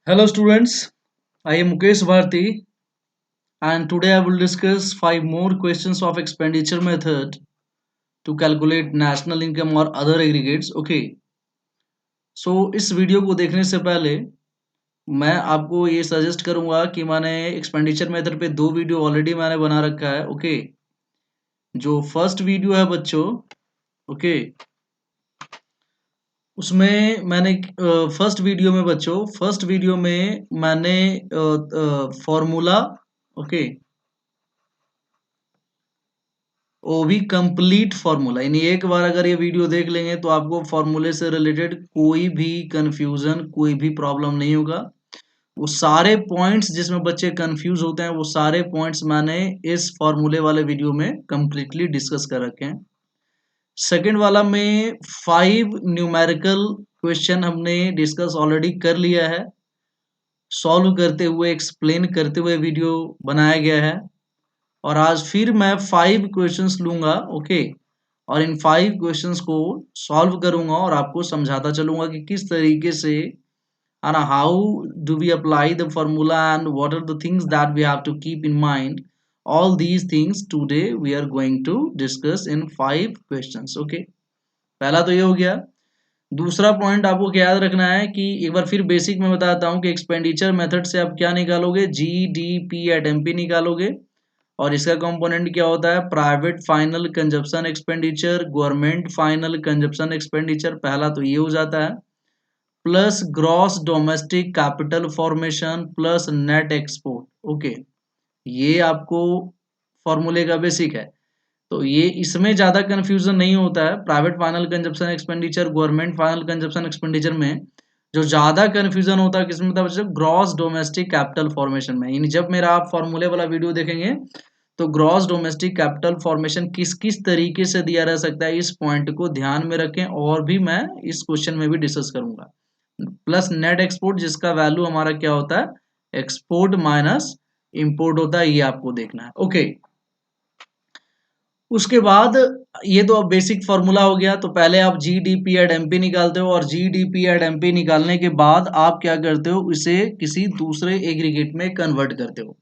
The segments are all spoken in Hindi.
Hello students, I am Mukesh Bharti and today I will discuss 5 more questions of expenditure method to calculate national income or other aggregates. Okay, so इस वीडियो को देखने से पहले मैं आपको ये सजेस्ट करूंगा कि मैंने एक्सपेंडिचर मेथड पे 2 वीडियो ऑलरेडी मैंने बना रखा है. ओके, जो फर्स्ट वीडियो है बच्चों, ओके, उसमें मैंने फर्स्ट वीडियो में मैंने फॉर्मूला, ओके, वो भी कंप्लीट फार्मूला, यानी एक बार अगर ये वीडियो देख लेंगे तो आपको फार्मूले से रिलेटेड कोई भी कंफ्यूजन, कोई भी प्रॉब्लम नहीं होगा. वो सारे पॉइंट्स जिसमें बच्चे कंफ्यूज होते हैं वो सारे पॉइंट्स मैंने इस फार्मूले वाले वीडियो में कंप्लीटली डिस्कस कर रखे हैं. सेकंड वाला में 5 न्यूमेरिकल क्वेश्चन हमने डिस्कस ऑलरेडी कर लिया है, सॉल्व करते हुए, एक्सप्लेन करते हुए वीडियो बनाया गया है. और आज फिर मैं 5 क्वेश्चंस लूंगा, ओके, और इन 5 क्वेश्चंस को सॉल्व करूंगा और आपको समझाता चलूंगा कि किस तरीके से and how do we apply the formula and what are the things that we have to keep in mind. All these things today we are going to discuss in 5 questions. Okay, पहला तो ये हो गया. दूसरा पॉइंट आपको क्या याद रखना है कि एक बार फिर बेसिक में बताता हूं कि एक्सपेंडिचर मेथड से आप क्या निकालोगे, जीडीपी एट एमपी निकालोगे. और इसका कंपोनेंट क्या होता है, private final consumption expenditure, government final consumption expenditure. पहला तो ये हो जाता है, plus gross domestic capital formation plus net export. Okay, ये आपको फॉर्मूले का बेसिक है. तो ये इसमें ज्यादा कंफ्यूजन नहीं होता है. Private final consumption expenditure, government final consumption expenditure में जो ज्यादा कंफ्यूजन होता है किसमें होता है, ग्रॉस डोमेस्टिक कैपिटल फॉर्मेशन में. यानी जब मेरा आप फॉर्मूले वाला वीडियो देखेंगे तो ग्रॉस डोमेस्टिक कैपिटल फॉर्मेशन किस किस तरीके से दिया रह सकता है, इस पॉइंट को ध्यान में रखें. और भी मैं इस क्वेश्चन में भी डिस्कस करूंगा. प्लस नेट एक्सपोर्ट जिसका वैल्यू हमारा क्या होता है, एक्सपोर्ट माइनस इंपोर्ट होता है, ये आपको देखना है. ओके, उसके बाद ये तो अब बेसिक फॉर्मूला हो गया. तो पहले आप जीडीपी एट एमपी निकालते हो और जीडीपी एट एमपी निकालने के बाद आप क्या करते हो, इसे किसी दूसरे एग्रीगेट में कन्वर्ट करते हो.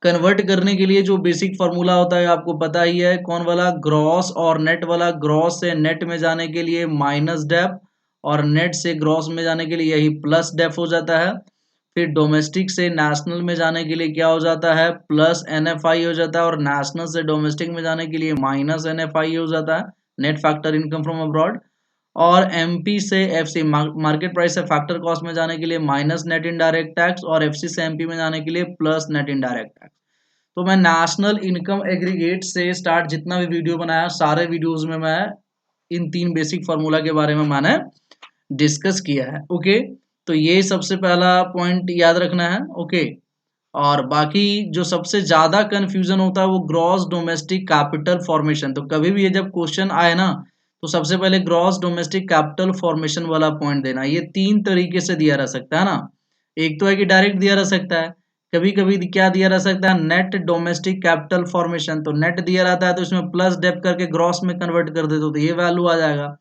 कन्वर्ट करने के लिए जो बेसिक फार्मूला होता है आपको पता ही है, कौन वाला, ग्रॉस और नेट वाला. ग्रॉस से नेट में जाने के लिए माइनस डेप और नेट से ग्रॉस में जाने के लिए यही प्लस डेप हो जाता है. फिर डोमेस्टिक से नेशनल में जाने के लिए क्या हो जाता है, प्लस एनएफआई हो जाता है. और नेशनल से डोमेस्टिक में जाने के लिए माइनस एनएफआई हो जाता है, net factor income from abroad. और एमपी से एफसी मार्केट प्राइस से फैक्टर कॉस्ट में जाने के लिए माइनस नेट इनडायरेक्ट टैक्स, और एफसी से एमपी में जाने के लिए प्लस नेट इनडायरेक्ट टैक्स. तो मैं नेशनल इनकम एग्रीगेट से स्टार्ट जितना भी वीडियो बनाया सारे वीडियोस में मैं इन 3 बेसिक फार्मूला के बारे में मैंने डिस्कस किया है. ओके, तो ये सबसे पहला पॉइंट याद रखना है. ओके, और बाकी जो सबसे ज्यादा कंफ्यूजन होता है वो ग्रॉस डोमेस्टिक कैपिटल फॉर्मेशन. तो कभी भी ये जब क्वेश्चन आए ना तो सबसे पहले ग्रॉस डोमेस्टिक कैपिटल फॉर्मेशन वाला पॉइंट देना. ये 3 तरीके से दिया रह सकता है ना. एक तो है कि डायरेक्ट दिया रह सकता है, कभी कभी क्या दिया रह सकता है, नेट डोमेस्टिक कैपिटल फॉर्मेशन. तो नेट दिया रहता है तो इसमें प्लस डेप करके ग्रॉस में कन्वर्ट कर देते हो तो ये वैल्यू आ जाएगा.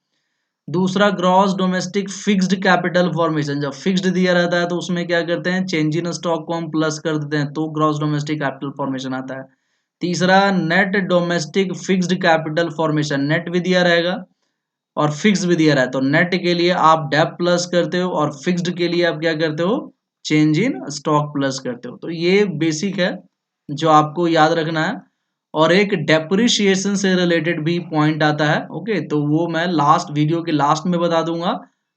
दूसरा gross domestic fixed capital formation, जब फिक्स्ड दिया रहता है तो उसमें क्या करते हैं, चेंज इन स्टॉक को हम प्लस कर देते हैं तो ग्रॉस डोमेस्टिक कैपिटल फॉर्मेशन आता है. तीसरा net domestic fixed capital formation, net भी दिया रहेगा और फिक्स भी दिया रहा है तो नेट के लिए आप डेप प्लस करते हो और फिक्स्ड के लिए आप क्या करते हो, चेंज इन स्टॉक प्लस करते हो. तो ये बेसिक है जो आपको याद रखना है. और एक डेप्रिसिएशन से रिलेटेड भी पॉइंट आता है. ओके, तो वो मैं लास्ट वीडियो के लास्ट में बता दूंगा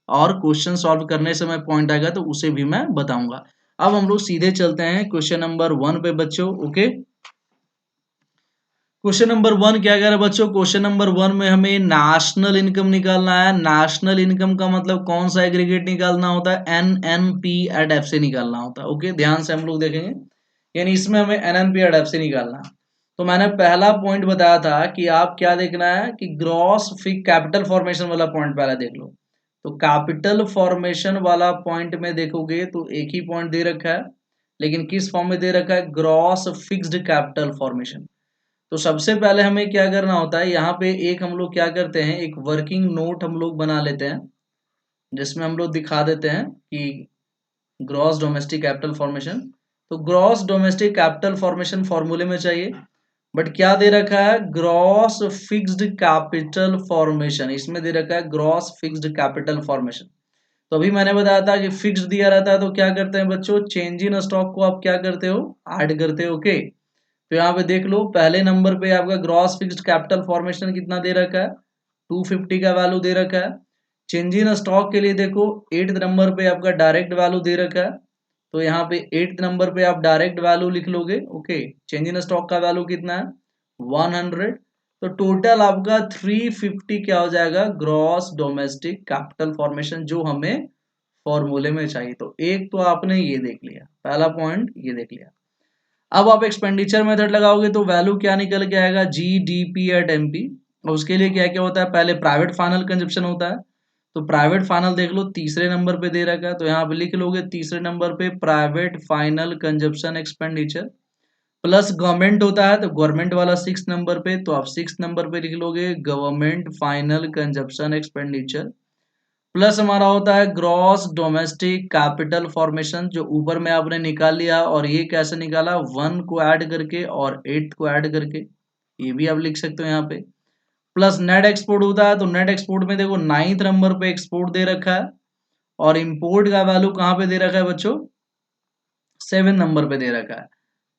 और क्वेश्चन सॉल्व करने से मैं पॉइंट आएगा तो उसे भी मैं बताऊंगा. अब हम लोग सीधे चलते हैं क्वेश्चन नंबर 1 पे बच्चों. ओके, क्वेश्चन नंबर 1 क्या कह रहा है बच्चों, क्वेश्चन नंबर 1 में हमें नेशनल इनकम निकालना है. नेशनल इनकम का मतलब कौन सा एग्रीगेट निकालना होता है, एनएनपी एट एफ से निकालना होता है. ओके, ध्यान से हम लोग देखेंगे, यानी इसमें हमें एनएनपी एट एफ से निकालना है. तो मैंने पहला पॉइंट बताया था कि आप क्या देखना है कि ग्रॉस फिक कैपिटल फॉर्मेशन वाला पॉइंट पहले देख लो. तो कैपिटल फॉर्मेशन वाला पॉइंट में देखोगे तो एक ही पॉइंट दे रखा है, लेकिन किस फॉर्म में दे रखा है, ग्रॉस फिक्स्ड कैपिटल फॉर्मेशन. तो सबसे पहले हमें क्या करना होता है, यहाँ पे एक हम लोग क्या करते हैं, एक वर्किंग नोट हम लोग बना लेते हैं जिसमें हम लोग दिखा देते हैं कि ग्रॉस डोमेस्टिक कैपिटल फॉर्मेशन। तो ग्रॉस डोमेस्टिक कैपिटल फॉर्मेशन फॉर्मूले में चाहिए, बट क्या दे रखा है, ग्रॉस फिक्स्ड कैपिटल फॉर्मेशन, इसमें दे रखा है ग्रॉस फिक्स्ड कैपिटल फॉर्मेशन। तो अभी मैंने बताया था कि फिक्स दिया रहता है तो क्या करते हैं बच्चों, चेंज इन स्टॉक को आप क्या करते हो, ऐड करते हो। ओके, तो यहाँ पे देख लो, पहले नंबर पे आपका ग्रॉस फिक्स्ड कैपिटल फॉर्मेशन कितना दे रखा है, 250 का वैल्यू दे रखा है। चेंज इन स्टॉक के लिए देखो 8th नंबर पे आपका डायरेक्ट वैल्यू दे रखा है, तो यहाँ पे 8th नंबर पे आप डायरेक्ट वैल्यू लिख लोगे। ओके, चेंज इन स्टॉक का वैल्यू कितना है, 100। तो टोटल आपका 350 क्या हो जाएगा, ग्रॉस डोमेस्टिक कैपिटल फॉर्मेशन, जो हमें फॉर्मूले में चाहिए। तो एक तो आपने ये देख लिया, पहला पॉइंट ये देख लिया। अब आप एक्सपेंडिचर मेथड लगाओगे तो वैल्यू क्या निकल के आएगा, जीडीपी एट एमपी। और उसके लिए क्या क्या होता है, पहले प्राइवेट फाइनल कंजप्शन होता है। तो प्राइवेट फाइनल देख लो, तीसरे नंबर पे दे रखा है, तो यहाँ पे लिख लोगे तीसरे नंबर पे private final consumption expenditure. Plus government होता है, तो गवर्नमेंट वाला 6 नंबर पे, तो आप 6 नंबर पे लिख लोगे government final consumption expenditure. Plus हमारा होता है ग्रॉस डोमेस्टिक कैपिटल फॉर्मेशन, जो ऊपर में आपने निकाल लिया। और ये कैसे निकाला, 1 को ऐड करके और 8 को ऐड करके, ये भी आप लिख सकते हो यहाँ पे। प्लस नेट एक्सपोर्ट होता है, तो नेट एक्सपोर्ट में देखो 9th नंबर पे एक्सपोर्ट दे रखा है, और इंपोर्ट का वैल्यू कहाँ पे दे रखा है बच्चों, 7 नंबर पे दे रखा है।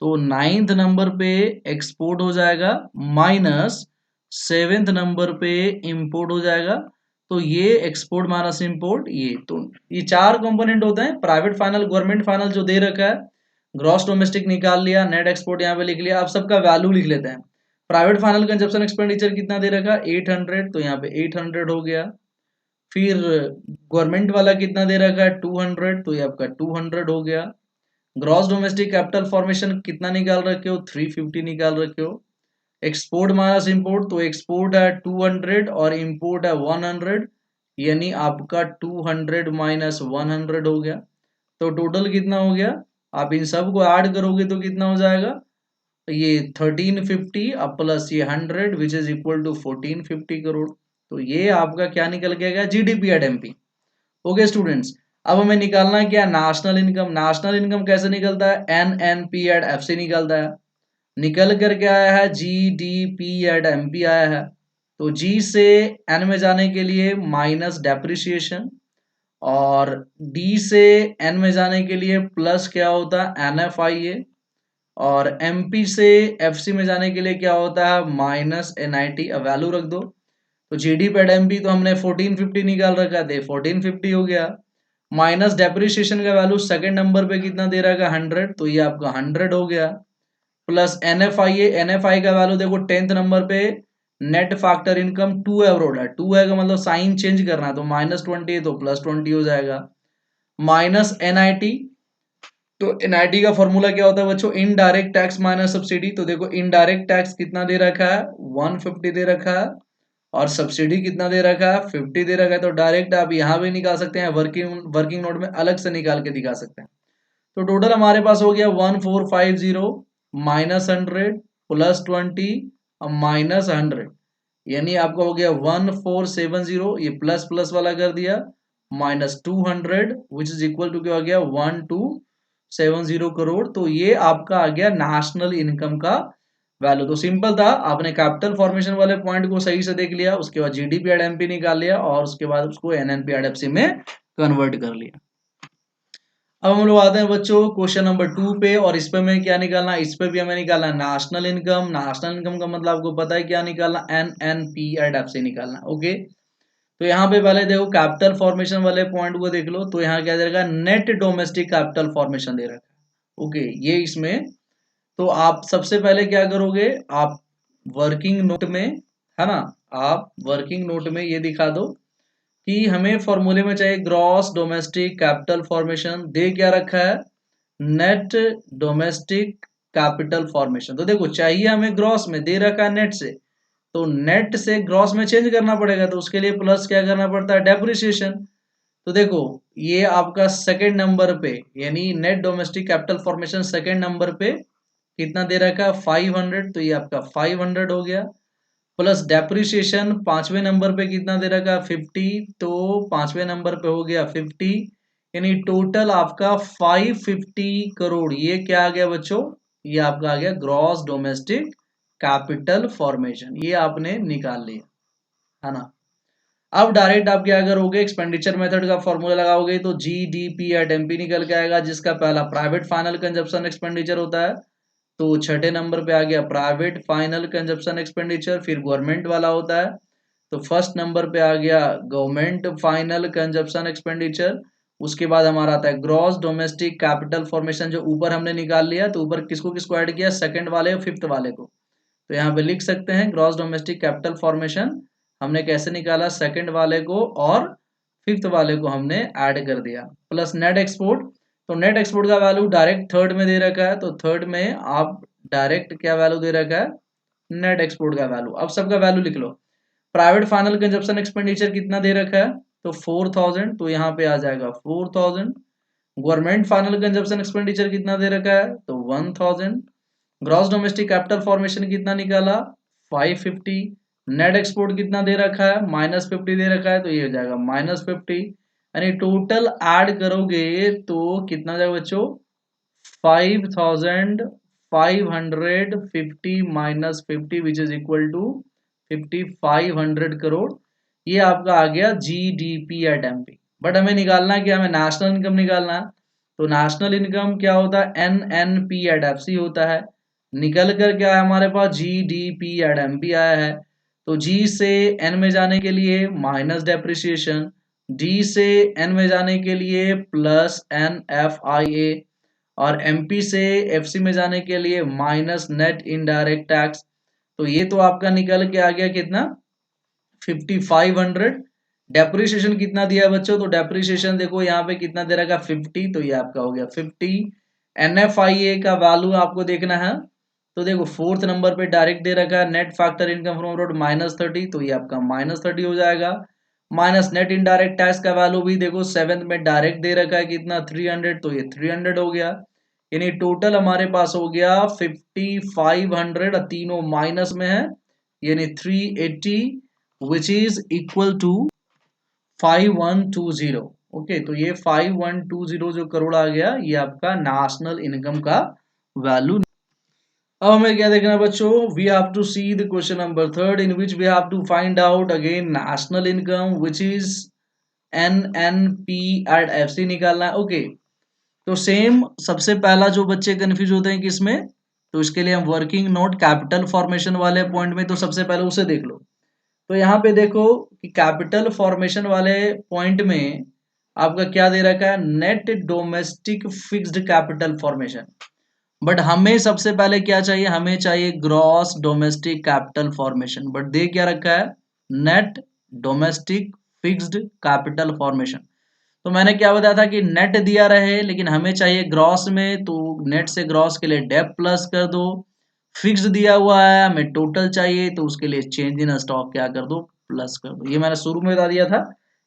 तो 9th नंबर पे एक्सपोर्ट हो जाएगा, माइनस 7th नंबर पे इंपोर्ट हो जाएगा। तो ये एक्सपोर्ट माइनस इंपोर्ट, ये तो ये 4 कंपोनेंट होते हैं। प्राइवेट फाइनल, गवर्नमेंट फाइनल जो दे रखा है, ग्रॉस डोमेस्टिक निकाल लिया, नेट एक्सपोर्ट यहाँ पे लिख लिया। अब सबका वैल्यू लिख लेते हैं। प्राइवेट फाइनल कंजप्शन एक्सपेंडिचर कितना दे रखा है, 800, तो यहाँ पे 800 हो गया। फिर गवर्नमेंट वाला कितना दे रखा है, 200, तो ये आपका 200 हो गया। ग्रॉस डोमेस्टिक कैपिटल फॉर्मेशन कितना निकाल रखे हो, 350 निकाल रखे हो। एक्सपोर्ट माइनस इंपोर्ट, तो एक्सपोर्ट है 200 और इंपोर्ट है 100, यानी आपका 200 माइनस 100 हो गया। तो टोटल कितना हो गया, आप इन सब को ऐड करोगे तो कितना हो जाएगा, ये 1350 अब प्लस ये 100 which is equal to 1450 crore. तो ये आपका क्या निकल के गया, GDP at MP. Okay students, अब हमें निकालना है क्या, नेशनल इनकम। नेशनल इनकम कैसे निकलता है, एनएनपी एट एफ से निकलता है। निकल करके आया है जीडीपी एट एमपी आया है। तो जी से एन में जाने के लिए माइनस डेप्रिसिएशन, और डी से एन में जाने के लिए प्लस क्या होता है, एनएफआईए, और एमपी से एफसी में जाने के लिए क्या होता है, माइनस एनआईटी। अब वैल्यू रख दो, तो जीडी पेड एमपी तो हमने 1450 निकाल रखा थे, 1450 हो गया। माइनस डेप्रिसिएशन का वैल्यू सेकंड नंबर पे कितना दे रखा है, 100, तो ये आपका 100 हो गया। प्लस एनएफआई, एनएफआई का वैल्यू देखो 10th नंबर पे, नेट फैक्टर इनकम 2 है, 2 है का मतलब साइन चेंज करना है, तो -20 तो +20 हो जाएगा। माइनस एनआईटी, तो एनआईटी का फॉर्मूला क्या होता है बच्चों, इनडायरेक्ट टैक्स माइनस सब्सिडी। तो देखो इनडायरेक्ट टैक्स कितना दे रखा है, 150 दे रखा है, और सब्सिडी कितना दे रखा है, 50 दे रखा है। तो डायरेक्ट आप यहाँ भी निकाल सकते हैं, वर्किंग वर्किंग नोट में अलग से निकाल के दिखा सकते हैं। तो टोटल हमारे पास हो गया 1450 माइनस 100 प्लस 20 और माइनस 100, यानी आपका हो गया 1470, ये प्लस प्लस वाला कर दिया, minus 200 which is equal to क्या हो गया, 1270 करोड़। तो ये आपका आ गया नेशनल इनकम का वैल्यू। तो सिंपल था, आपने कैपिटल फॉर्मेशन वाले पॉइंट को सही से देख लिया, उसके बाद जीडीपी एड एमपी निकाल लिया, और उसके बाद उसको एनएनपी एड एफसी में कन्वर्ट कर लिया। अब हम लोग आते हैं बच्चों क्वेश्चन नंबर 2 पे, और इस पे हमें क्या निकालना है, इस पे भी हमें निकालना है नेशनल इनकम। नेशनल इनकम का मतलब आपको पता है क्या निकालना, एनएनपी एड एफसी निकालना। ओके, तो यहाँ पे पहले देखो कैपिटल फॉर्मेशन वाले पॉइंट को देख लो, तो यहाँ क्या दे रखा है, नेट डोमेस्टिक कैपिटल फॉर्मेशन दे रखा है। ओके, ये इसमें, तो आप सबसे पहले क्या करोगे, आप वर्किंग नोट में, है ना, आप वर्किंग नोट में ये दिखा दो कि हमें फॉर्मूले में चाहिए ग्रॉस डोमेस्टिक कैपिटल फॉर्मेशन, दे क्या रखा है, नेट डोमेस्टिक कैपिटल फॉर्मेशन। तो देखो चाहिए हमें ग्रॉस में, दे रखा है नेट से, तो नेट से ग्रॉस में चेंज करना पड़ेगा, तो उसके लिए प्लस क्या करना पड़ता है, डेप्रिसिएशन। तो देखो ये आपका सेकंड नंबर पे, यानी net domestic capital formation second number पे कितना दे रखा है, 500, तो ये आपका 500 हो गया। प्लस डेप्रिसिएशन पांचवें नंबर पे कितना दे रखा है, 50, तो पांचवें नंबर पे हो गया 50, यानी टोटल आपका 550 करोड़, ये क्या आ गया बच्चों, ये आपका आ गया ग्रॉस डोमेस्टिक कैपिटल फॉर्मेशन, ये आपने निकाल लिया है ना। अब डायरेक्ट आप क्या करोगे, एक्सपेंडिचर मेथड का फॉर्मूला लगाओगे तो जीडीपी एट एमपी निकल के आएगा, जिसका पहला प्राइवेट फाइनल कंजप्शन एक्सपेंडिचर होता है, तो छठे नंबर पे आ गया प्राइवेट फाइनल कंजप्शन एक्सपेंडिचर, फिर गवर्नमेंट वाला होता है, तो फर्स्ट नंबर पे आ गया गवर्नमेंट फाइनल कंजप्शन एक्सपेंडिचर। उसके बाद हमारा आता है ग्रॉस डोमेस्टिक कैपिटल फॉर्मेशन, जो ऊपर हमने निकाल लिया, तो ऊपर किसको किसको ऐड किया, सेकंड वाले और फिफ्थ वाले को, तो यहाँ पे लिख सकते हैं ग्रॉस डोमेस्टिक कैपिटल फॉर्मेशन हमने कैसे निकाला, सेकंड वाले को और फिफ्थ वाले को हमने ऐड कर दिया, प्लस नेट एक्सपोर्ट, तो नेट एक्सपोर्ट का वैल्यू डायरेक्ट थर्ड में दे रखा है, तो थर्ड में आप डायरेक्ट क्या वैल्यू दे रखा है, नेट एक्सपोर्ट का वैल्यू। अब सबका वैल्यू लिख लो, प्राइवेट फाइनल कंजप्शन एक्सपेंडिचर कितना दे रखा है, तो 4000, तो यहाँ पे आ जाएगा 4000। गवर्नमेंट फाइनल कंजप्शन एक्सपेंडिचर कितना दे रखा है, तो 1000। ग्रॉस डोमेस्टिक कैपिटल फॉर्मेशन कितना निकाला, 550। नेट एक्सपोर्ट कितना दे रखा है, -50 दे रखा है, तो ये हो जाएगा -50, यानी टोटल ऐड करोगे तो कितना जाएगा बच्चों, 5550 minus 50 which is equal to 5500 crore, ये आपका आ गया जीडीपी एट एमपी। बट हमें निकालना है क्या, हमें नेशनल इनकम निकालना है, तो नेशनल इनकम क्या होता है, एनएनपी एट एफसी होता है, निकल कर क्या है हमारे पास जीडीपी एट एमपी आया है, तो जी से एन में जाने के लिए माइनस डेप्रिसिएशन, डी से एन में जाने के लिए प्लस एन एफ आई ए, और एमपी से एफसी में जाने के लिए माइनस नेट इनडायरेक्ट टैक्स, तो ये तो आपका निकल के आ गया कितना, 5500। डेप्रिसिएशन कितना दिया है बच्चों, तो डेप्रिसिएशन देखो यहाँ पे कितना दे रखा है 50, तो ये आपका हो गया 50। एनएफआईए का वैल्यू आपको देखना है, तो देखो फोर्थ नंबर पे डायरेक्ट दे रखा है net factor income from road -30, तो ये आपका -30 हो जाएगा। माइनस नेट इनडायरेक्ट टैक्स का वैल्यू भी देखो सेवेंथ में डायरेक्ट दे रखा है कितना 300, तो ये 300 हो गया, यानी टोटल हमारे पास हो गया 5500, तीनों माइनस में है, यानी 380 which is equal to 5120। Okay, तो ये 5120 जो करोड़ आ गया, ये आपका नेशनल इनकम का वैल्यू। अब हमें क्या देखना है बच्चों, we have to see the question number third in which we have to find out again national income which is NNP at FC निकालना है। ओके, तो सेम सबसे पहला जो बच्चे कंफ्यूज होते हैं किसमें, तो इसके लिए हम वर्किंग नोट कैपिटल फॉर्मेशन वाले पॉइंट में, तो सबसे पहले उसे देख लो। तो यहाँ पे देखो कि कैपिटल फॉर्मेशन वाले पॉइंट में आपका क्या दे रखा है, net domestic fixed capital formation, but हमें सबसे पहले क्या चाहिए, हमें चाहिए gross domestic capital formation, but they क्या रखा है, net domestic fixed capital formation. तो मैंने क्या बताया था कि नेट दिया रहे लेकिन हमें चाहिए ग्रॉस में, तो नेट से ग्रॉस के लिए डेप प्लस कर दो, फिक्स दिया हुआ है हमें टोटल चाहिए, तो उसके लिए चेंज इन स्टॉक क्या कर दो, प्लस कर दो। ये मैंने शुरू में बता दिया था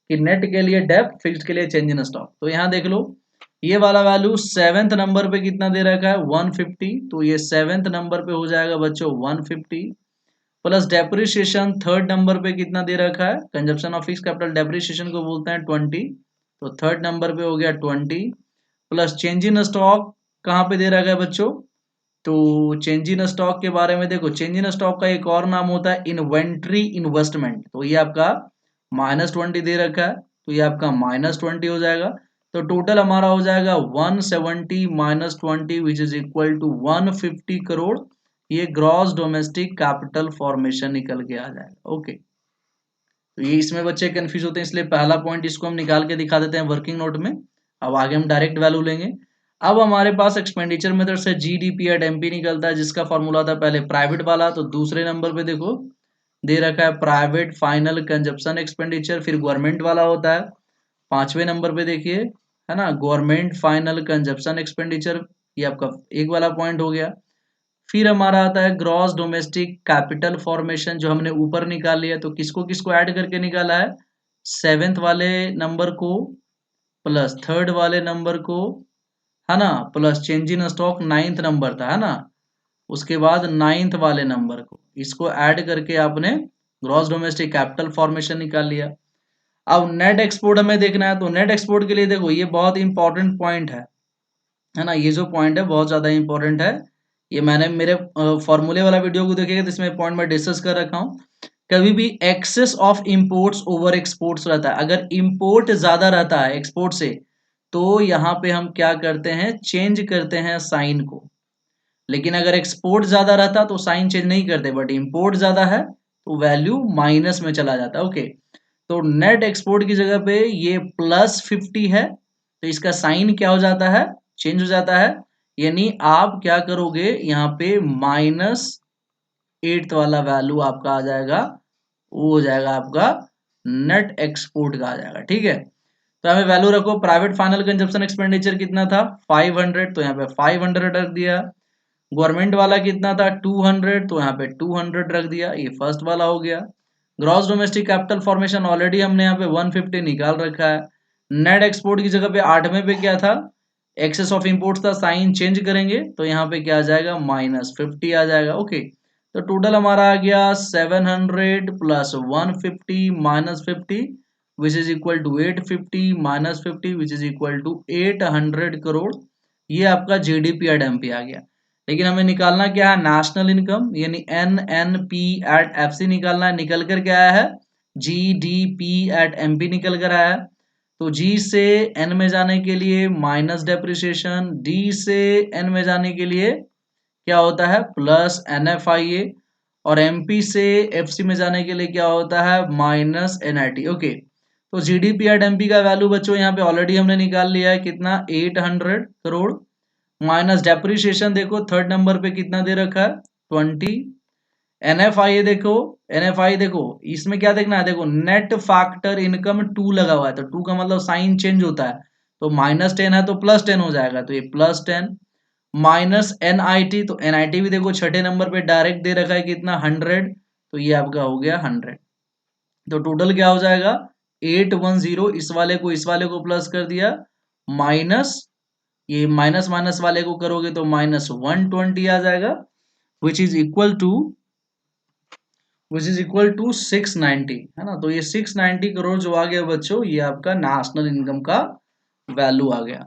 कि नेट के लिए डेप, फिक्स के लिए चेंज इन स्टॉक। तो यहाँ देख लो ये वाला वैल्यू सेवेंथ नंबर पे कितना दे रखा है 150, तो ये सेवेंथ नंबर पे हो जाएगा बच्चों 150, प्लस डेप्रिसिएशन थर्ड नंबर पे कितना दे रखा है, consumption of fix capital depreciation को बोलते हैं 20, तो थर्ड नंबर पे हो गया 20, प्लस चेंज इन स्टॉक कहाँ पे दे रखा है बच्चों, तो चेंज इन स्टॉक के बारे में देखो, चेंज इन स्टॉक का एक और नाम होता है इन्वेंट्री इन्वेस्टमेंट, तो ये आपका -20 दे रखा है, तो ये आपका -20 हो जाएगा, तो टोटल हमारा हो जाएगा 170 minus 20 which is equal to 150 crore, ये ग्रॉस डोमेस्टिक कैपिटल फॉर्मेशन निकल के आ जाएगा। ओके, तो ये इसमें बच्चे कंफ्यूज होते हैं, इसलिए पहला पॉइंट इसको हम निकाल के दिखा देते हैं वर्किंग नोट में। अब आगे हम डायरेक्ट वैल्यू लेंगे। अब हमारे पास एक्सपेंडिचर मेथड से जीडीपी एट एमपी निकलता है, जिसका फॉर्मूला था पहले प्राइवेट वाला, तो दूसरे नंबर पे देखो दे रखा है प्राइवेट फाइनल कंजप्शन एक्सपेंडिचर, फिर गवर्नमेंट वाला होता है, पांचवें नंबर पे देखिए है ना, गवर्नमेंट फाइनल कंजप्शन एक्सपेंडिचर, ये आपका एक वाला पॉइंट हो गया। फिर हमारा आता है ग्रॉस डोमेस्टिक कैपिटल फॉर्मेशन, जो हमने ऊपर निकाल लिया, तो किसको किसको ऐड करके निकाला है, सेवेंथ वाले नंबर को प्लस थर्ड वाले नंबर को, है ना, plus change in stock ninth number था, है ना, उसके बाद नाइन्थ वाले नंबर को, इसको ऐड करके आपने ग्रॉस डोमेस्टिक कैपिटल फॉर्मेशन निकाल लिया। अब नेट एक्सपोर्ट हमें देखना है, तो नेट एक्सपोर्ट के लिए देखो ये बहुत इंपॉर्टेंट पॉइंट है ना, ये जो पॉइंट है बहुत ज्यादा इंपॉर्टेंट है। ये मैंने मेरे फॉर्मूले वाला वीडियो को देखेगा तो इसमें पॉइंट में डिस्कस कर रखा हूं। कभी भी excess of imports over exports रहता है, अगर इंपोर्ट ज्यादा रहता है एक्सपोर्ट से तो यहाँ पे हम क्या करते हैं, चेंज करते हैं साइन को। लेकिन अगर एक्सपोर्ट ज्यादा रहता तो साइन चेंज नहीं करते, बट इंपोर्ट ज्यादा है तो वैल्यू माइनस में चला जाता है। ओके, तो नेट एक्सपोर्ट की जगह पे ये +50 है तो इसका साइन क्या हो जाता है, चेंज हो जाता है। यानी आप क्या करोगे, यहाँ पे -8 वाला वैल्यू आपका आ जाएगा, वो हो जाएगा आपका नेट एक्सपोर्ट का आ जाएगा। ठीक है, तो हमें वैल्यू रखो, प्राइवेट फाइनल कंजप्शन एक्सपेंडिचर कितना था 500, तो यहाँ पे 500 रख दिया। गवर्नमेंट वाला कितना था 200, तो यहाँ पे 200 रख दिया, ये फर्स्ट वाला हो गया। Gross domestic capital formation already हमने यहाँ पे 150 निकाल रखा है। नेट एक्सपोर्ट की जगह पे 8वें पे क्या था, एक्सेस ऑफ इंपोर्ट्स था, साइन चेंज करेंगे तो यहाँ पे क्या आ जाएगा, -50 आ जाएगा। ओके, तो टोटल हमारा आ गया 700 + 150 -50 which is equal to 850 -50 which is equal to 800 crore. ये आपका जीडीपी एट एमपी आ गया। लेकिन हमें निकालना क्या है, नेशनल इनकम, यानी NNP एट FC निकालना है। निकल कर क्या आया है, GDP एट MP निकल कर आया है। तो G से N में जाने के लिए माइनस डेप्रिसिएशन, D से N में जाने के लिए क्या होता है +NFIA, और MP से FC में जाने के लिए क्या होता है -NIT। ओके, तो GDP एट MP का वैल्यू बच्चों यहाँ पे ऑलरेडी हमने निकाल लिया है, कितना 800 करोड़, माइनस डेप्रिसिएशन देखो थर्ड नंबर पे कितना दे रखा है 20। NFIA देखो, NFI देखो, इसमें क्या देखना है, देखो नेट फैक्टर इनकम 2 लगा हुआ है, तो 2 का मतलब साइन चेंज होता है, तो -10 है तो +10 हो जाएगा, तो ये +10। माइनस NIT, तो NIT भी देखो छठे नंबर पे डायरेक्ट दे रखा है कितना 100, तो ये आपका हो गया 100। तो टोटल क्या हो जाएगा 810, इस वाले को इस वाले को प्लस कर दिया, माइनस ये माइनस माइनस वाले को करोगे तो -120 आ जाएगा, विच इज इक्वल टू 690, है ना। तो ये 690 करोड़ जो आ गया बच्चों, ये आपका नेशनल इनकम का वैल्यू आ गया।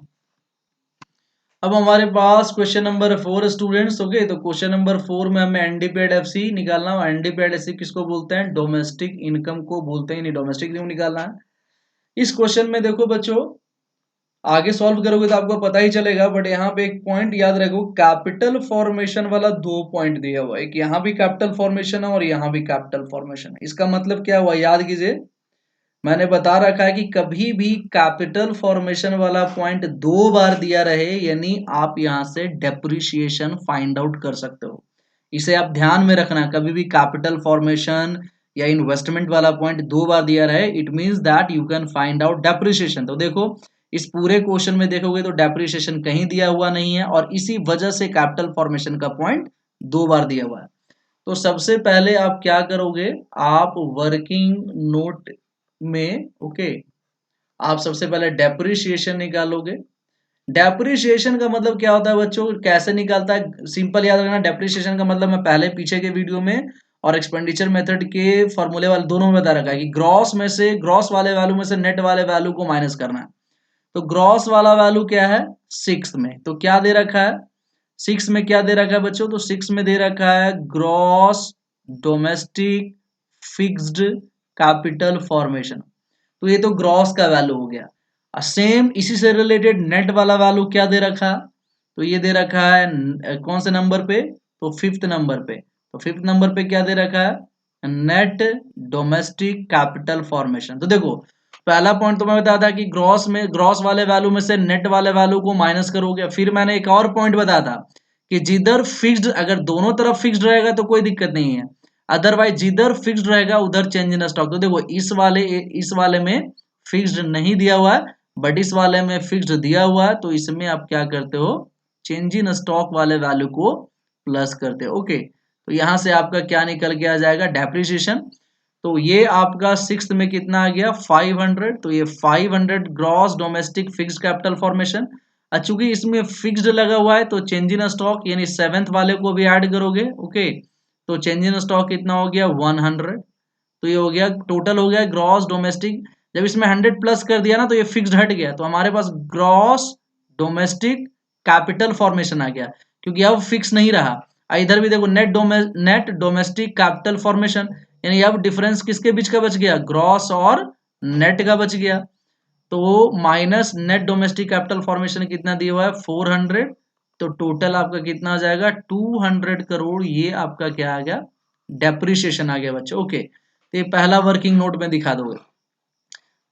अब हमारे पास क्वेश्चन नंबर 4 स्टूडेंट्स। ओके, तो क्वेश्चन नंबर 4 में हमें NDP एट FC निकालना है। NDP एट FC किसको बोलते हैं, डोमेस्टिक इनकम को बोलते हैं, नहीं डोमेस्टिक इनकम निकालना है। इस क्वेश्चन में देखो बच्चों, आगे सॉल्व करोगे तो आपको पता ही चलेगा, बट यहाँ पे एक पॉइंट याद रखो, कैपिटल फॉर्मेशन वाला 2 पॉइंट दिया हुआ है, एक यहाँ भी कैपिटल फॉर्मेशन है और यहाँ भी कैपिटल फॉर्मेशन है। इसका मतलब क्या हुआ, याद कीजिए, मैंने बता रखा है कि कभी भी कैपिटल फॉर्मेशन वाला पॉइंट 2 बार दिया रहे, यानी आप यहाँ से डेप्रिसिएशन फाइंड आउट कर सकते हो। इसे आप ध्यान में रखना, कभी भी कैपिटल फॉर्मेशन या इन्वेस्टमेंट वाला पॉइंट 2 बार दिया रहे, it means that you can find out depreciation. तो देखो इस पूरे क्वेश्चन में देखोगे तो डेप्रिसिएशन कहीं दिया हुआ नहीं है, और इसी वजह से कैपिटल फॉर्मेशन का पॉइंट 2 बार दिया हुआ है। तो सबसे पहले आप क्या करोगे, आप वर्किंग नोट में, ओके, आप सबसे पहले डेप्रिसिएशन निकालोगे। डेप्रिसिएशन का मतलब क्या होता है बच्चों, कैसे निकालता है, सिंपल याद रखना, डेप्रिसिएशन का मतलब मैं पहले पीछे के वीडियो में और एक्सपेंडिचर मेथड के फॉर्मूले वाले दोनों में बता रखा है कि ग्रॉस में से, ग्रॉस वाले वैल्यू में से नेट वाले वैल्यू को माइनस करना है। तो ग्रॉस वाला वैल्यू क्या है 6 में, तो क्या दे रखा है 6 में, क्या दे रखा है बच्चों, तो 6 में दे रखा है gross domestic fixed capital formation. तो ये तो ग्रॉस का वैल्यू हो गया। सेम इसी से रिलेटेड नेट वाला वैल्यू क्या दे रखा है, तो ये दे रखा है कौन से नंबर पे, तो 5th नंबर पे। तो 5th नंबर पे क्या दे रखा है, नेट डोमेस्टिक कैपिटल फॉर्मेशन। तो देखो पहला पॉइंट तो मैं बताया था कि ग्रॉस में, ग्रॉस वाले वैल्यू में से नेट वाले वैल्यू को माइनस करोगे। फिर मैंने एक और पॉइंट बताया था कि जिधर फिक्स्ड, अगर दोनों तरफ फिक्स्ड रहेगा तो कोई दिक्कत नहीं है, अदरवाइज जिधर फिक्स्ड रहेगा उधर चेंज इन स्टॉक। तो देखो इस वाले में फिक्स्ड नहीं दिया हुआ है, बट इस वाले में फिक्स्ड दिया हुआ है, तो इसमें आप क्या करते हो, चेंज इन स्टॉक वाले वैल्यू को प्लस करते हो। ओके, तो यहां से आपका क्या निकल के आ जाएगा, डेप्रिसिएशन। तो ये आपका 6th में कितना आ गया 500, तो ये 500 gross domestic fixed capital formation. चूंकि इसमें फिक्स्ड लगा हुआ है तो चेंज इन स्टॉक यानी 7th वाले को भी ऐड करोगे। ओके, तो चेंज इन स्टॉक कितना हो गया 100, तो ये हो गया टोटल, हो गया ग्रॉस डोमेस्टिक जब इसमें 100 प्लस कर दिया ना तो ये फिक्स्ड हट गया, तो हमारे पास ग्रॉस डोमेस्टिक कैपिटल फॉर्मेशन आ गया, क्योंकि अब फिक्स नहीं रहा। इधर भी देखो नेट डोमेस्टिक कैपिटल फॉर्मेशन, यानी अब डिफरेंस किसके बीच का बच गया, ग्रॉस और नेट का बच गया। तो minus net domestic capital formation कितना दिया हुआ है 400, तो टोटल आपका कितना आ जाएगा 200 करोड़। ये आपका क्या आ गया, डेप्रिसिएशन आ गया बच्चों। ओके, तो ये पहला वर्किंग नोट में दिखा दोगे।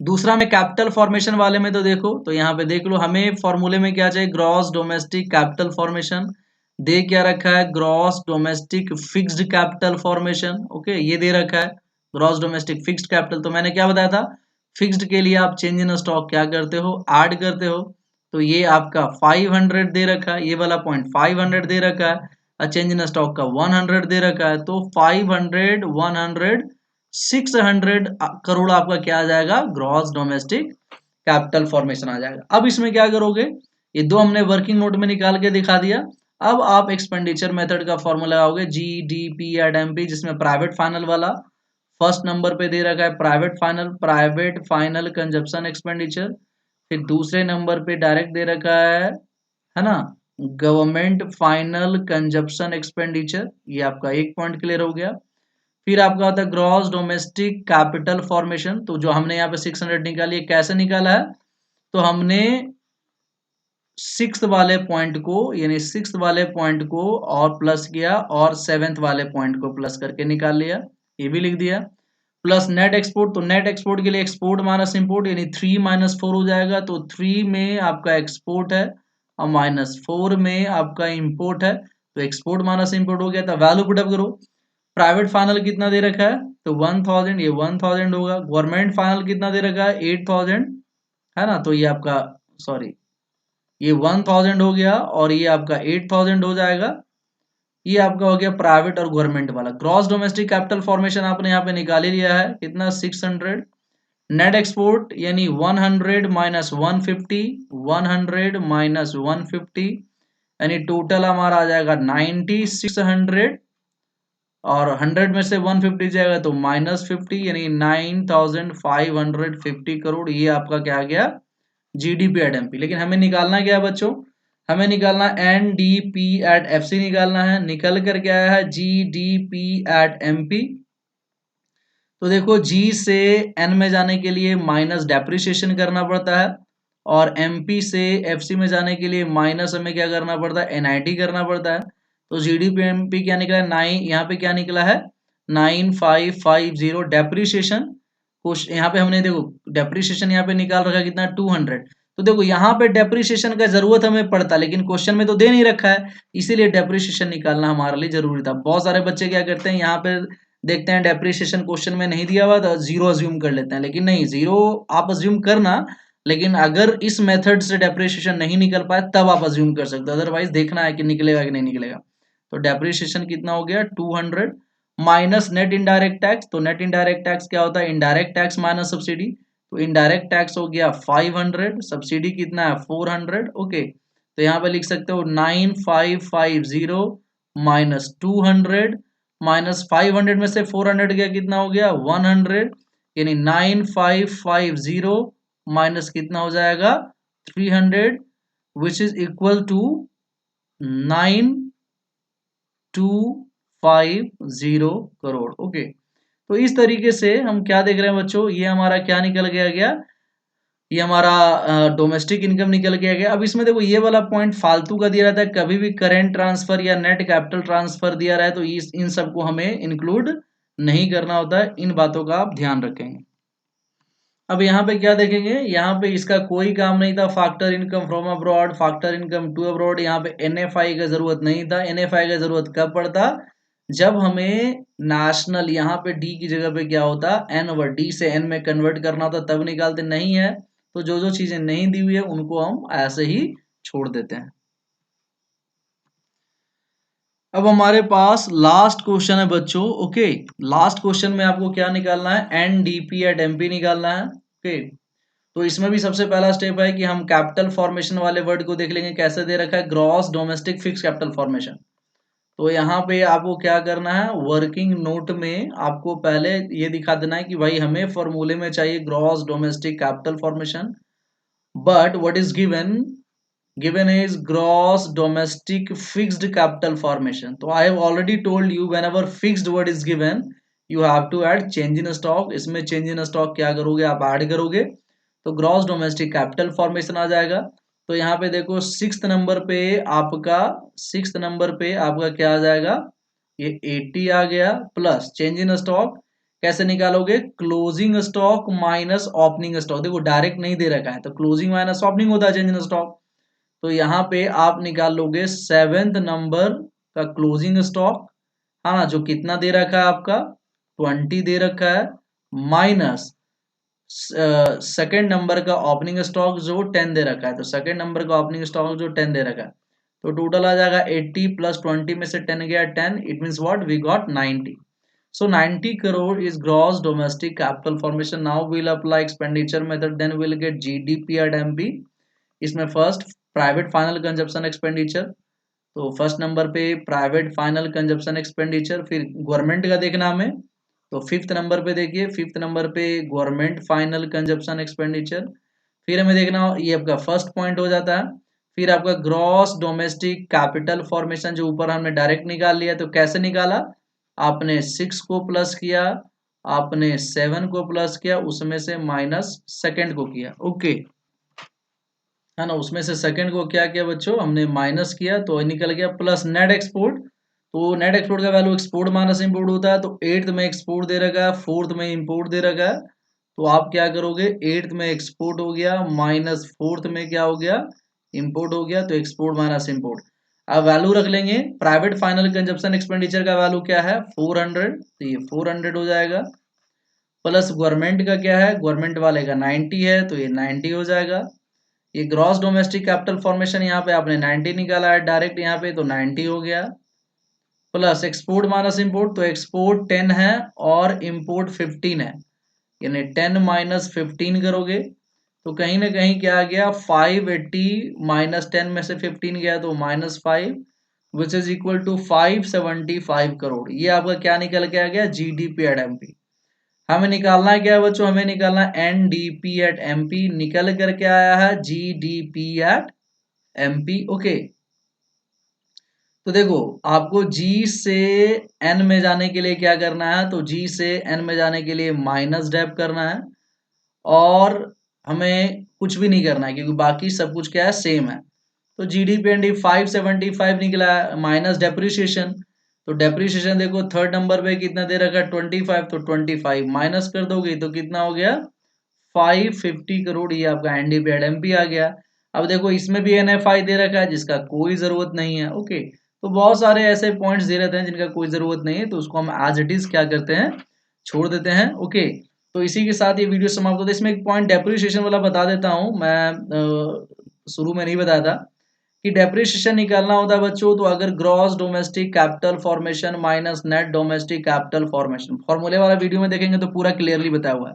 दूसरा में कैपिटल फॉर्मेशन वाले में तो देखो, तो यहाँ पे देख लो, हमें फॉर्मूले में क्या चाहिए, ग्रॉस डोमेस्टिक कैपिटल फॉर्मेशन। दे क्या रखा है, gross domestic fixed capital formation. Okay, ये दे रखा है ग्रॉस डोमेस्टिक फिक्स्ड कैपिटल। तो मैंने क्या बताया था, फिक्स्ड के लिए आप चेंज इन स्टॉक क्या करते हो, ऐड करते हो। तो ये आपका 500 दे रखा है, ये वाला पॉइंट 500 दे रखा है, और चेंज इन स्टॉक का 100 दे रखा है। तो 500 100 600 करोड़ आपका क्या आ जाएगा, ग्रॉस डोमेस्टिक कैपिटल फॉर्मेशन आ जाएगा। अब इसमें क्या करोगे, ये दो हमने वर्किंग नोट में निकाल के दिखा दिया। अब आप एक्सपेंडिचर मेथड का फॉर्मूला लगाओगे, GDP एट MP, जिसमें प्राइवेट फाइनल वाला फर्स्ट नंबर पे दे रखा है, प्राइवेट फाइनल कंजप्शन एक्सपेंडिचर। फिर दूसरे नंबर पे डायरेक्ट दे रखा है ना, गवर्नमेंट फाइनल कंजप्शन एक्सपेंडिचर। ये आपका एक पॉइंट क्लियर हो गया। फिर आपका होता है ग्रॉस डोमेस्टिक कैपिटल फॉर्मेशन। तो जो हमने यहाँ पे 600 निकाली है, कैसे निकाला है, तो हमने सिक्स वाले पॉइंट को, यानी सिक्स वाले पॉइंट को और प्लस किया, और सेवेंथ वाले पॉइंट को प्लस करके निकाल लिया, ये भी लिख दिया। प्लस नेट एक्सपोर्ट, तो नेट एक्सपोर्ट के लिए एक्सपोर्ट माइनस इंपोर्ट, यानी 3 - 4 हो जाएगा। तो 3 में आपका एक्सपोर्ट है और -4 में आपका इंपोर्ट है, तो एक्सपोर्ट माइनस इंपोर्ट हो गया। तो वैल्यू पुटअप करो, प्राइवेट फाइनल कितना दे रखा है, तो 1000, ये 1000 होगा। गवर्नमेंट फाइनल कितना दे रखा है 8000, है ना, तो ये आपका, सॉरी, ये 1000 हो गया और ये आपका 8000 हो जाएगा। ये आपका हो गया प्राइवेट और गवर्नमेंट वाला। ग्रॉस डोमेस्टिक कैपिटल फॉर्मेशन आपने यहाँ पे निकाल ही लिया है, कितना 600। नेट एक्सपोर्ट यानी 100 - 150, 100 - 150, यानी टोटल हमारा आ जाएगा 9600, और 100 में से 150 जाएगा तो -50, यानी 9550 करोड़। ये आपका क्या आ गया, GDP एट MP। लेकिन हमें निकालना क्या है बच्चों, हमें निकालना NDP एट FC निकालना है। निकल कर क्या आया है, GDP एट MP। तो देखो, G से N में जाने के लिए माइनस डेप्रिसिएशन करना पड़ता है, और MP से FC में जाने के लिए माइनस हमें क्या करना पड़ता है, NIT करना पड़ता है। तो GDP MP क्या निकला है 9, यहाँ पे क्या निकला है 9550 डेप्रिसिएशन। कुछ यहाँ पे हमने देखो डेप्रिसिएशन यहाँ पे निकाल रखा है कितना 200। तो देखो यहाँ पे डेप्रिसिएशन का जरूरत हमें पड़ता, लेकिन क्वेश्चन में तो दे नहीं रखा है, इसीलिए डेप्रिसिएशन निकालना हमारे लिए जरूरी था। बहुत सारे बच्चे क्या करते हैं, यहाँ पे देखते हैं डेप्रिसिएशन क्वेश्चन में नहीं दिया हुआ तो जीरो अज्यूम कर लेते हैं, लेकिन नहीं, जीरो आप अज्यूम करना, लेकिन अगर इस मेथड से डेप्रिसिएशन नहीं निकल पाए तब आप अज्यूम कर सकते हो, अदरवाइज देखना है कि निकलेगा कि नहीं निकलेगा। तो डेप्रिसिएशन कितना हो गया 200, माइनस नेट इनडायरेक्ट टैक्स। तो नेट इनडायरेक्ट टैक्स क्या होता है, इनडायरेक्ट टैक्स माइनस सब्सिडी। तो इनडायरेक्ट टैक्स हो गया 500, सब्सिडी कितना है 400। ओके, तो यहाँ पे लिख सकते हो 9550 माइनस 200, माइनस 500 में से 400 गया, कितना हो गया 100, यानी 9550 माइनस कितना हो जाएगा 300, which is equal to 9250 crore. Okay, तो इस तरीके से हम क्या देख रहे हैं बच्चों, ये हमारा क्या निकल गया, ये हमारा डोमेस्टिक इनकम निकल के आ गया। अब इसमें देखो ये वाला पॉइंट फालतू का दिया रहता है, कभी भी करेंट ट्रांसफर या नेट कैपिटल ट्रांसफर दिया रहा है तो इन सबको हमें इंक्लूड नहीं करना होता है, इन बातों का आप ध्यान रखेंगे। अब यहाँ पे क्या देखेंगे, यहाँ पे इसका कोई काम नहीं था, factor income from abroad, factor income to abroad. यहाँ पे NFI का जरूरत नहीं था। NFI का जरूरत कब पड़ता, जब हमें नेशनल, यहाँ पे D की जगह पे क्या होता, N ओवर D से N में कन्वर्ट करना होता, तब निकालते। नहीं है तो जो जो चीजें नहीं दी हुई है उनको हम ऐसे ही छोड़ देते हैं। अब हमारे पास लास्ट क्वेश्चन है बच्चों। ओके, लास्ट क्वेश्चन में आपको क्या निकालना है, NDP एट MP निकालना है। ओके, तो इसमें भी सबसे पहला स्टेप है कि हम कैपिटल फॉर्मेशन वाले वर्ड को देख लेंगे, कैसे दे रखा है, gross domestic fix capital formation. तो यहाँ पे आपको क्या करना है, वर्किंग नोट में आपको पहले ये दिखा देना है कि भाई हमें फॉर्मूले में चाहिए gross domestic capital formation, but what is given is gross domestic fixed capital formation. तो I have already told you whenever fixed word is given you have to add change in stock. इसमें change in stock क्या करोगे, आप ऐड करोगे तो ग्रॉस डोमेस्टिक कैपिटल फॉर्मेशन आ जाएगा। तो यहाँ पे देखो सिक्स्थ नंबर पे आपका क्या आ जाएगा, ये 80 आ गया प्लस चेंज इन स्टॉक कैसे निकालोगे, closing stock minus opening stock. देखो डायरेक्ट नहीं दे रखा है तो क्लोजिंग माइनस ओपनिंग होता है चेंज इन स्टॉक। तो यहाँ पे आप निकाल लोगे सेवेंथ नंबर का क्लोजिंग स्टॉक, हाँ ना, जो कितना दे रखा है आपका 20 दे रखा है, माइनस सेकेंड नंबर का ओपनिंग स्टॉक जो 10 दे रखा है। तो सेकेंड नंबर का ओपनिंग स्टॉक जो 10 दे रखा है, तो टोटल आ जाएगा 80 प्लस 20 में से 10 गया 10, it means what, we got 90। So 90 crore is gross domestic capital formation. Now we'll apply expenditure method, then we'll get GDP at MP. इसमें first private final consumption expenditure, तो फर्स्ट नंबर पे प्राइवेट फाइनल कंजप्शन एक्सपेंडिचर, फिर गवर्नमेंट का देखना हमें। तो फिफ्थ नंबर पे देखिए, फिफ्थ नंबर पे गवर्नमेंट फाइनल कंजप्शन एक्सपेंडिचर, फिर हमें देखना, ये आपका फर्स्ट पॉइंट हो जाता है। फिर आपका ग्रॉस डोमेस्टिक कैपिटल फॉर्मेशन जो ऊपर हमने डायरेक्ट निकाल लिया, तो कैसे निकाला, आपने 6 को प्लस किया, आपने 7 को प्लस किया, उसमें से माइनस सेकेंड को किया, ओके है ना, उसमें से सेकंड को क्या किया बच्चों, हमने माइनस किया तो निकल गया प्लस नेट एक्सपोर्ट। तो नेट एक्सपोर्ट का वैल्यू एक्सपोर्ट माइनस इंपोर्ट होता है, तो एट्थ में एक्सपोर्ट दे रखा है, फोर्थ में इंपोर्ट दे रखा है, तो आप क्या करोगे, एट्थ में एक्सपोर्ट हो गया माइनस फोर्थ में क्या हो गया, इंपोर्ट हो गया, तो एक्सपोर्ट माइनस इंपोर्ट। अब वैल्यू रख लेंगे, प्राइवेट फाइनल कंजप्शन एक्सपेंडिचर का वैल्यू क्या है 400, तो ये 400 हो जाएगा, प्लस गवर्नमेंट का क्या है, गवर्नमेंट वाले का 90 है तो ये 90 हो जाएगा। ये ग्रॉस डोमेस्टिक कैपिटल फॉर्मेशन यहाँ पे आपने 90 निकाला है डायरेक्ट यहाँ पे, तो 90 हो गया, प्लस एक्सपोर्ट माइनस इंपोर्ट, तो एक्सपोर्ट 10 है और इंपोर्ट 15 है, यानी 10 माइनस 15 करोगे तो कहीं ना कहीं क्या आ गया 580 माइनस 10 में से 15 गया तो -5, which is equal to 575 crore. ये आपका क्या निकल के आ गया, जीडीपी एट एमपी। हमें निकालना है क्या बच्चों, हमें निकालना है एनडीपी एट एमपी, निकल करके आया है जीडीपी एट एमपी, ओके। तो देखो आपको जी से एन में जाने के लिए क्या करना है, तो जी से एन में जाने के लिए माइनस डेप करना है, और हमें कुछ भी नहीं करना है क्योंकि बाकी सब कुछ क्या है, सेम है। तो जीडीपी एनडी 575 निकला है, माइनस डेप्रिसिएशन, तो डेप्रिसिएशन देखो थर्ड नंबर पे कितना दे रखा है 25, तो 25 माइनस कर दोगे तो कितना हो गया 550 करोड़, ये आपका एनडीपी एट एमपी आ गया। अब देखो इसमें भी एनएफआई दे रखा है जिसका कोई जरूरत नहीं है, ओके। तो बहुत सारे ऐसे पॉइंट्स दे रहते हैं जिनका कोई जरूरत नहीं है, तो उसको हम एज इट इज क्या करते हैं, छोड़ देते हैं, ओके। तो इसी के साथ ये वीडियो समाप्त होता है। इसमें एक पॉइंट डेप्रिसिएशन वाला बता देता हूँ मैं, शुरू में नहीं बताया था कि डेप्रिसिएशन निकालना होता है बच्चों, तो अगर gross domestic capital formation minus net domestic capital formation, फॉर्मूले वाला वीडियो में देखेंगे तो पूरा क्लियरली बताया हुआ है,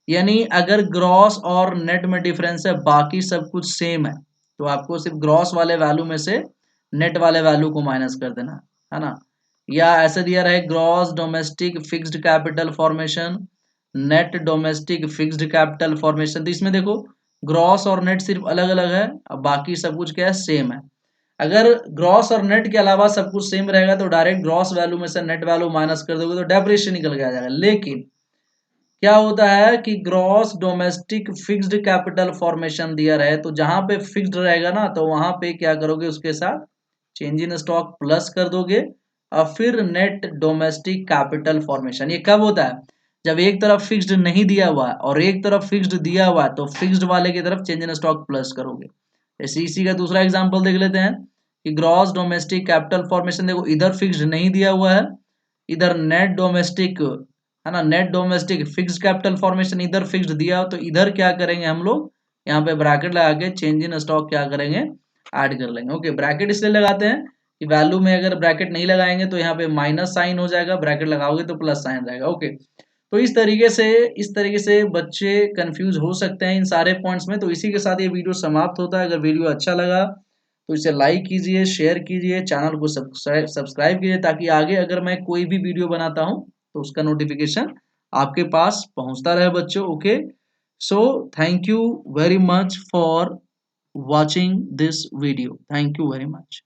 यानी अगर ग्रॉस और नेट में डिफरेंस है बाकी सब कुछ सेम है, तो आपको सिर्फ ग्रॉस वाले वैल्यू में से नेट वाले वैल्यू को माइनस कर देना है ना। या ऐसे दिया रहे gross domestic fixed capital formation, net domestic fixed capital formation, तो इसमें देखो ग्रॉस और नेट सिर्फ अलग अलग है, अब बाकी सब कुछ क्या है, सेम है। अगर ग्रॉस और नेट के अलावा सब कुछ सेम रहेगा तो डायरेक्ट ग्रॉस वैल्यू में से नेट वैल्यू माइनस कर दोगे तो डेप्रिसिएशन निकल के आ जाएगा। लेकिन क्या होता है कि gross domestic fixed capital formation दिया रहे तो जहां पे फिक्स्ड रहेगा ना तो वहां पे क्या करोगे, उसके साथ चेंज इन स्टॉक प्लस कर दोगे, और फिर नेट डोमेस्टिक कैपिटल फॉर्मेशन। ये कब होता है, जब एक तरफ फिक्स्ड नहीं दिया हुआ है और एक तरफ फिक्स्ड दिया हुआ है, तो फिक्स्ड वाले की तरफ चेंज इन स्टॉक प्लस करोगे। जैसे इसी का दूसरा एग्जांपल देख लेते हैं कि ग्रॉस डोमेस्टिक कैपिटल फॉर्मेशन, देखो इधर फिक्स्ड नहीं दिया हुआ है, इधर नेट डोमेस्टिक है ना, net domestic fixed capital formation इधर फिक्स्ड दिया हो, तो इधर क्या करेंगे हम लोग, यहाँ पे ब्रैकेट लगा के चेंज इन स्टॉक क्या करेंगे, ऐड कर लेंगे, ओके। ब्रैकेट इसलिए लगाते हैं कि वैल्यू में अगर ब्रैकेट नहीं लगाएंगे तो यहाँ पे माइनस साइन हो जाएगा, ब्रैकेट लगाओगे तो प्लस साइन रहेगा, ओके। तो इस तरीके से बच्चे कंफ्यूज हो सकते हैं इन सारे पॉइंट्स में। तो इसी के साथ ये वीडियो समाप्त होता है। अगर वीडियो अच्छा लगा तो इसे लाइक कीजिए, शेयर कीजिए, चैनल को सब्सक्राइब कीजिए, ताकि आगे अगर मैं कोई भी वीडियो बनाता हूं तो उसका नोटिफिकेशन आपके पास पहुंचता रहे बच्चों। Okay, so thank you very much for watching this video. Thank you very much.